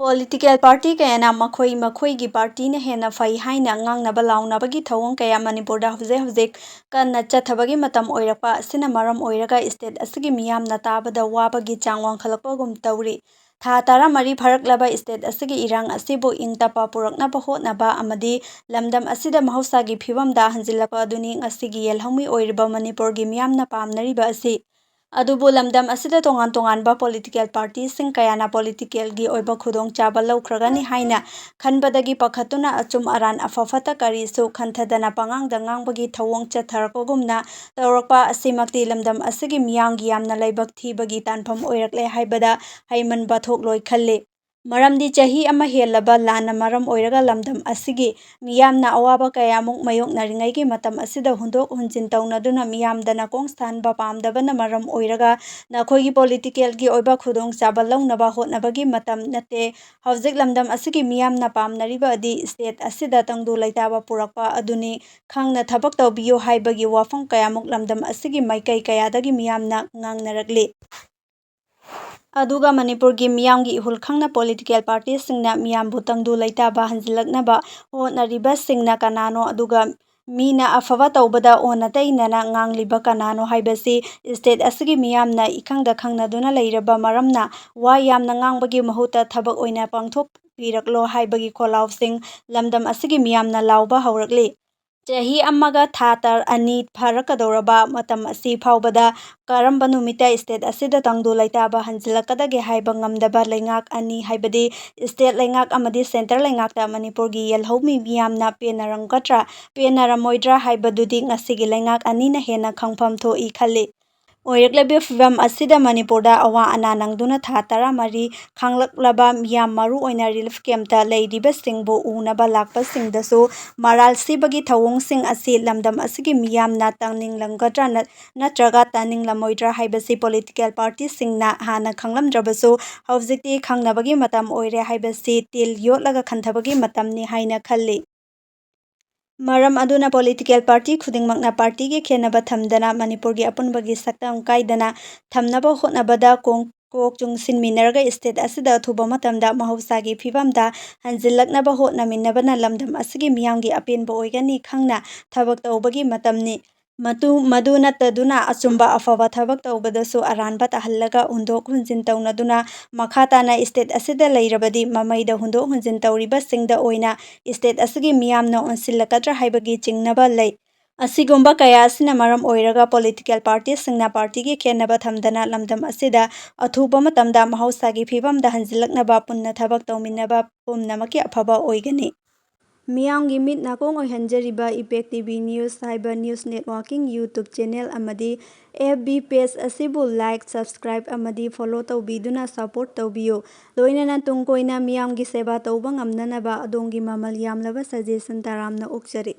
Political party kayana makhoi party na hena fai haina ngangnaba launabagi thawong kaya Manipurda hauzik kanna chathabagi matam oirapa asina maram oiraga state asigi miyamna tabada wabagi chang wangkhalakpagum tawri tha tara mari pharaklaba state asigi irang asibu ingtapa puraknaba hotnaba amadi lamdam asida mahausagi phibamda hanjilapa aduni ngasigi yelhami oiriba Manipurgi miyamna pamnariba asi adubu lamdam asida tongan political party sing kayana political gi oiba khudong chaba laukragani haina khanbadagi pakhatuna achum aran afafata karisu khanthadana pangangda ngangbagi thawong chatharakogumna tawrakpa asimakti lamdam asigi miyamgi yamna laibak thibagi tanpham oirakle haibada haiman bathok loi khalle maramdi chahi ama helaba lana maram oiraga lamdam asigi miyamna awaba kayamuk mayok naringai matam asida hundok hunjin taunaduna miyamdana kongstan ba pamdabana maram oiraga nakhoi political gi oiba khudong chaba launaba hotnabagi matam nate hauzik lamdam asigi miyamna pamnariba adi state asida tangdu laitaba purakpa aduni khangna thabak tawbiyo haibagi wafam kayamuk lamdam asigi maikai kayadagi miyamna ngangnarakli aduga Manipurgi miyamgi ihul khangna political party singna miyambu tangdu laitaba hanjilaknaba hotnariba singna kanano aduga mina afaba tawbada onatainana ngangliba kanano haibasi state asigi miyamna ikhangda khangnaduna leiraba maramna wa yamna ngangbagi mahuta thabak oina pangthok piraklo haibagi kholausing lamdam asigi miyamna lauba haurakli chahi amaga thatar ani pharakadoraba matam asi phawbada karamba numita state asida tangdu laitaba hanjilakadage haiba ngamdaba leingak ani haibadi state leingak amadi center leingakta Manipurgi yelhomi miyamna penarangkatra penaramoidra haibadudi ngasigi leingak anina hena khangpham thoi khalli oiraklabe fibam asida Manipurda awa ana nangduna tha tara mari khanglaklaba miyam maru oina relief campta leiriba singbu unaba lakpa singdasu maral sibagi thawong sing asi lamdam asigi miyamna tangninglamgadra natraga taninglamoidra haibasi political party singna hana khanglamdrabasu haujikti khangnabagi matam oire haibasi til yotlaga khanthabagi matamni haina khalli maram aduna political party khudingmakna party gi khenaba thamdana Manipurgi apunbagi saktam kaidana thamnaba hotnabada kok chungsinminarga state asida thuba matamda mahausagi phibamda hanjilaknaba hotnaminabana lamdam asigi miyamgi apenba oigani khangna thabak tawbagi matamni madu nataduna achumba afaba thabak tawbadasu aranba tahallaga hundok hunjin tawnaduna makhatana state asida leirabadi mamaida hundok hunjin tawriba singda oina state asigi miyamna onsilakadra haibagi chingnaba lei asigumba kaya asina maram oiraga political party singna party gi khenaba thamdana lamdam asida athuba matamda mahausagi phibamda hanjilaknaba punna thabak tawminaba pumnamaki afaba oigani miyamgi mit nakong oihanjariba Impact TV News haiba news networking YouTube channel amadi FB page asibu like subscribe amadi follow tawbiduna support tawbiyo loinana tungkoina miyamgi seba tawba ngamnanaba adongi mamal yamlaba suggestion taramna okjari